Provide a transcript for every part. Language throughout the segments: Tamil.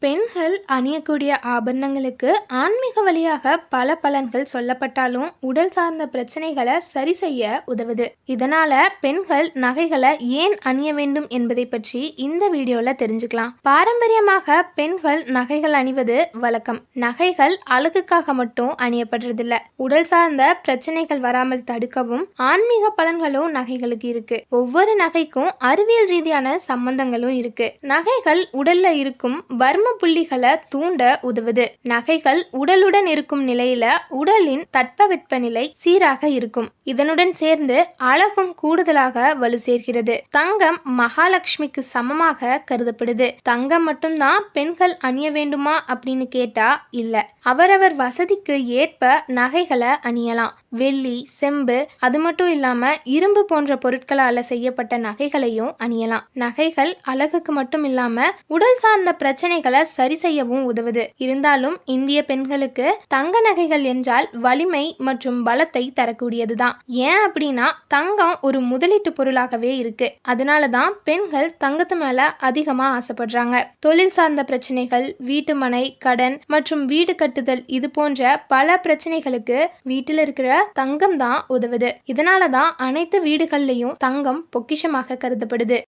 பெண்கள் அணியக்கூடிய ஆபரணங்களுக்கு ஆன்மீக வழியாக பல பலன்கள் சொல்லப்பட்டாலும் உடல் சார்ந்த பிரச்சனைகளை சரி செய்ய உதவுது. இதனால பெண்கள் நகைகளை ஏன் அணிய வேண்டும் என்பதை பற்றி இந்த வீடியோல தெரிஞ்சுக்கலாம். பாரம்பரியமாக பெண்கள் நகைகள் அணிவது வழக்கம். நகைகள் அழகுக்காக மட்டும் அணியப்படுறதில்ல, உடல் சார்ந்த பிரச்சனைகள் வராமல் தடுக்கவும் ஆன்மீக பலன்களும் நகைகளுக்கு இருக்கு. ஒவ்வொரு நகைக்கும் அறிவியல் ரீதியான சம்பந்தங்களும் இருக்கு. நகைகள் உடல்ல இருக்கும் வர்ம புள்ளிகளை தூண்ட உதவுது. நகைகள் உடலுடன் இருக்கும் நிலையில உடலின் தட்பவெப்பநிலை சீராக இருக்கும். இதனுடன் சேர்ந்து அழகும் கூடுதலாக வலு சேர்க்கிறது. தங்கம் மகாலட்சுமிக்கு சமமாக கருதப்படுது. தங்கம் மட்டும்தான் பெண்கள் அணிய வேண்டுமா அப்படின்னு கேட்டா இல்ல, அவரவர் வசதிக்கு ஏற்ப நகைகளை அணியலாம். வெள்ளி, செம்பு, அது மட்டும் இல்லாம இரும்பு போன்ற பொருட்களால செய்யப்பட்ட நகைகளையும் அணியலாம். நகைகள் அழகுக்கு மட்டும் இல்லாம உடல் சார்ந்த பிரச்சனைகளை சரி செய்யவும் உதவுது. இருந்தாலும் இந்திய பெண்களுக்கு தங்க நகைகள் என்றால் வலிமை மற்றும் பலத்தை தரக்கூடியதுதான். ஏன் அப்படின்னா தங்கம் ஒரு முதலீட்டு பொருளாகவே இருக்கு. அதனாலதான் பெண்கள் தங்கத்து மேல அதிகமா ஆசைப்படுறாங்க. தொழில் சார்ந்த பிரச்சனைகள், வீட்டு மனை, கடன் மற்றும் வீடு கட்டுதல், இது போன்ற பல பிரச்சனைகளுக்கு வீட்டில் இருக்கிற தங்கம் தான் உதவுது. இதனாலதான் அனைத்து வீடுகள்லயும் தங்கம் பொக்கிஷமாக கருதப்படுது.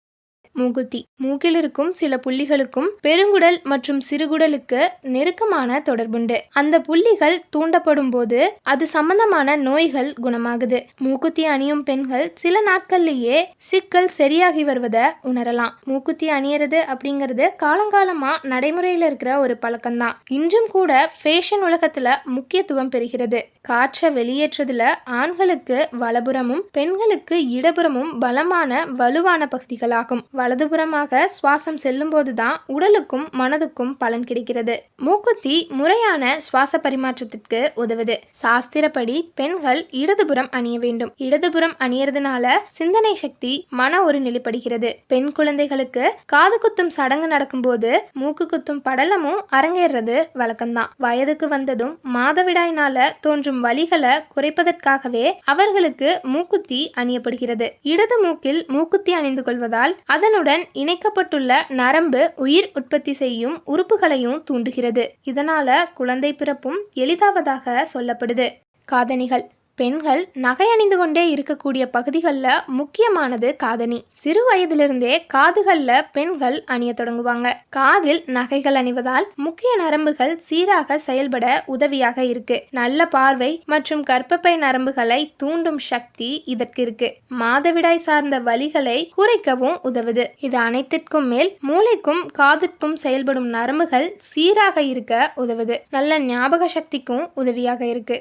மூக்குத்தி. மூக்கில் இருக்கும் சில புள்ளிகளுக்கும் பெருங்குடல் மற்றும் சிறுகுடலுக்கு நெருக்கமான தொடர்புண்டு. அந்த புள்ளிகள் தூண்டப்படும் போது அது சம்பந்தமான நோய்கள் குணமாகுது. மூக்குத்தி அணியும் பெண்கள் சில நாட்கள்லயே சிக்கல் சரியாகி வருவதை உணரலாம். மூக்குத்தி அணியறது அப்படிங்கிறது காலங்காலமா நடைமுறையில இருக்கிற ஒரு பழக்கம்தான். இன்றும் கூட ஃபேஷன் உலகத்துல முக்கியத்துவம் பெறுகிறது. காற்றை வெளியேற்றதுல ஆண்களுக்கு வலப்புறமும் பெண்களுக்கு இடப்புறமும் பலமான வலுவான பகுதிகளாகும். வலதுபுறமாக சுவாசம் செல்லும் போதுதான் உடலுக்கும் மனதுக்கும் பலன் கிடைக்கிறது. மூக்குத்தி முறையான சுவாச பரிமாற்றத்திற்கு உதவுது. சாஸ்திரப்படி பெண்கள் இடதுபுறம் அணிய வேண்டும். இடதுபுறம் அணியறதுனால சிந்தனை சக்தி, மன ஒரு நிலைப்படுகிறது. பெண் குழந்தைகளுக்கு காது குத்தும் சடங்கு நடக்கும் போது மூக்கு குத்தும் படலமும் அரங்கேறது வழக்கம்தான். வயதுக்கு வந்ததும் மாதவிடாயினால தோன்றும் வலிகளை குறைப்பதற்காகவே அவர்களுக்கு மூக்குத்தி அணியப்படுகிறது. இடது மூக்கில் மூக்குத்தி அணிந்து கொள்வதால் அதனுடன் இணைக்கப்பட்டுள்ள நரம்பு உயிர் உற்பத்தி செய்யும் உறுப்புகளையும் தூண்டுகிறது. இதனால குழந்தை பிறப்பும் எளிதாவதாக சொல்லப்படுது. காதணிகள். பெண்கள் நகை அணிந்து கொண்டே இருக்கக்கூடிய பகுதிகளில் முக்கியமானது காதணி. சிறு வயதிலிருந்தே காதுகள்ல பெண்கள் அணிய தொடங்குவாங்க. காதில் நகைகள் அணிவதால் முக்கிய நரம்புகள் சீராக செயல்பட உதவியாக இருக்கு. நல்ல பார்வை மற்றும் கர்ப்பப்பை நரம்புகளை தூண்டும் சக்தி இதற்கு இருக்கு. மாதவிடாய் சார்ந்த வலிகளை குறைக்கவும் உதவுது. இது அனைத்திற்கும் மேல் மூளைக்கும் காதுக்கும் செயல்படும் நரம்புகள் சீராக இருக்க உதவுது. நல்ல ஞாபக சக்திக்கும் உதவியாக இருக்கு.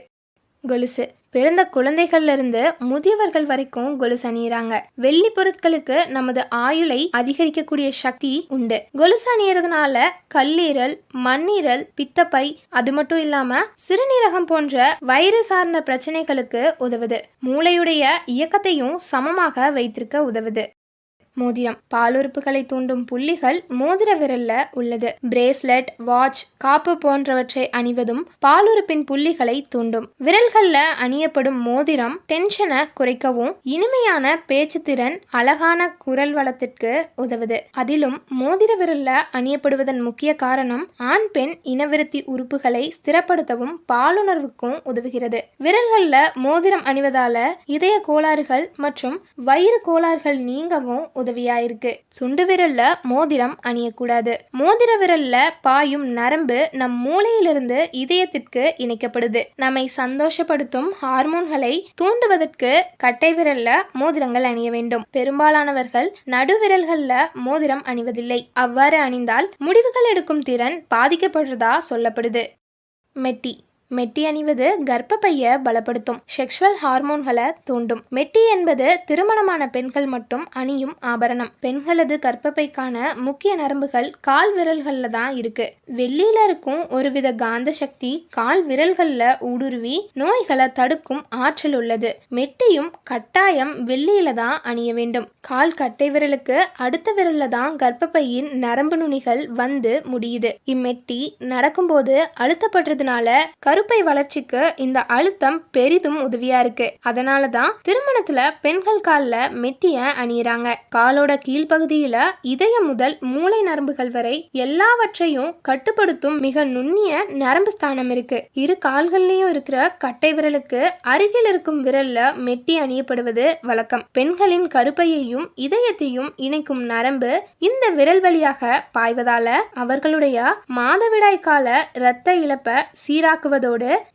கொலுசு. பிறந்த குழந்தைகள்ல இருந்து முதியவர்கள் வரைக்கும் கொலுசு அணியறாங்க. வெள்ளி பொருட்களுக்கு நமது ஆயுளை அதிகரிக்கக்கூடிய சக்தி உண்டு. கொலுசு அணியறதுனால கல்லீரல், மண்ணீரல், பித்தப்பை, அது மட்டும் இல்லாம சிறுநீரகம் போன்ற வயிறு சார்ந்த பிரச்சனைகளுக்கு உதவுது. மூளையுடைய இயக்கத்தையும் சமமாக வைத்திருக்க உதவுது. மோதிரம். பாலுறுப்புகளை தூண்டும் புள்ளிகள் மோதிர விரல்ல உள்ளது. பிரேஸ்லெட், வாட்ச், காப்பு போன்றவற்றை அணிவதும் பாலுறுப்பின் புள்ளிகளை தூண்டும். விரல்கள்ல அணியப்படும் மோதிரம் டென்ஷனை குறைக்கவும் இனிமையான பேச்சு திறன், அழகான குரல் வளத்திற்கு உதவுது. அதிலும் மோதிர விரல்ல அணியப்படுவதன் முக்கிய காரணம் ஆண் பெண் இனவிருத்தி உறுப்புகளை ஸ்திரப்படுத்தவும் பாலுணர்வுக்கும் உதவுகிறது. விரல்கள்ல மோதிரம் அணிவதால இதய கோளாறுகள் மற்றும் வயிறு கோளாறுகள் நீங்கவும் உதவியாயிருக்கு. சுண்டு விரல்ல மோதிரம் அணியக்கூடாது. மோதிர விரல்ல பாயும் நரம்பு நம் மூளையிலிருந்து இதயத்திற்கு இணைக்கப்படுது. நம்மை சந்தோஷப்படுத்தும் ஹார்மோன்களை தூண்டுவதற்கு கட்டை விரல்ல மோதிரங்கள் அணிய வேண்டும். பெரும்பாலானவர்கள் நடுவிரல்கள்ல மோதிரம் அணிவதில்லை. அவ்வாறு அணிந்தால் முடிவுகள் எடுக்கும் திறன் பாதிக்கப்படுறதா சொல்லப்படுது. மெட்டி. மெட்டி அணிவது கர்ப்பப்பையை பலப்படுத்தும். செக்ஷுவல் ஹார்மோன்களை தூண்டும். மெட்டி என்பது திருமணமான பெண்கள் மட்டும் அணியும் ஆபரணம். பெண்களது கர்ப்பப்பைக்கான முக்கிய நரம்புகள் கால் விரல்கள்ல தான் இருக்கு. வெள்ளியில இருக்கும் ஒருவித காந்த சக்தி கால் விரல்கள்ல ஊடுருவி நோய்களை தடுக்கும் ஆற்றல் உள்ளது. மெட்டியும் கட்டாயம் வெள்ளியில தான் அணிய வேண்டும். கால் கட்டை விரலுக்கு அடுத்த விரல்ல தான் கர்ப்பப்பையின் நரம்பு நுனிகள் வந்து முடியுது. இம்மெட்டி நடக்கும்போது அழுத்தப்படுறதுனால கருப்பை வளர்ச்சிக்கு இந்த அழுத்தம் பெரிதும் உதவியா இருக்கு. அதனாலதான் திருமணத்துல பெண்கள் கால்ல மெட்டிய அணியிறாங்க. காலோட கீழ்ப்பகுதியில இதயம் முதல் மூளை நரம்புகள் வரை எல்லாவற்றையும் கட்டுப்படுத்தும் மிக நுண்ணிய நரம்பு ஸ்தானம் இருக்கு. இரு கால்கள்லயும் இருக்கிற கட்டை விரலுக்கு அருகில் இருக்கும் விரல்ல மெட்டி அணியப்படுவது வழக்கம். பெண்களின் கருப்பையையும் இதயத்தையும் இணைக்கும் நரம்பு இந்த விரல் வழியாக பாய்வதால அவர்களுடைய மாதவிடாய் கால இரத்த இழப்பை சீராக்குவதோடு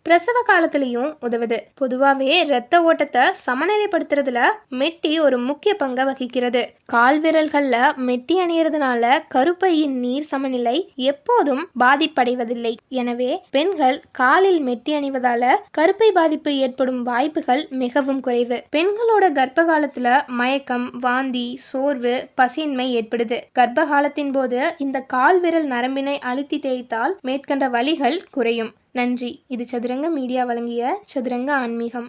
பிரசவ காலத்திலையும் உதவுது. பொதுவாவே இரத்த ஓட்டத்தை சமநிலைப்படுத்துறதுல மெட்டி ஒரு முக்கிய பங்கை வகிக்கிறது. கால் விரல்கள்ல மெட்டி அணியறதுனால கருப்பையின் நீர் சமநிலை எப்போதும் பாதிப்படைவதில்லை. எனவே பெண்கள் காலில் மெட்டி அணிவதால கருப்பை பாதிப்பு ஏற்படும் வாய்ப்புகள் மிகவும் குறைவு. பெண்களோட கர்ப்ப காலத்துல மயக்கம், வாந்தி, சோர்வு, பசியின்மை ஏற்படுது. கர்ப்ப காலத்தின் போது இந்த கால் விரல் நரம்பினை அழுத்தி தேய்த்தால் மேற்கண்ட வலிகள் குறையும். நன்றி. இது சதுரங்க மீடியா வழங்கிய சதுரங்க ஆன்மீகம்.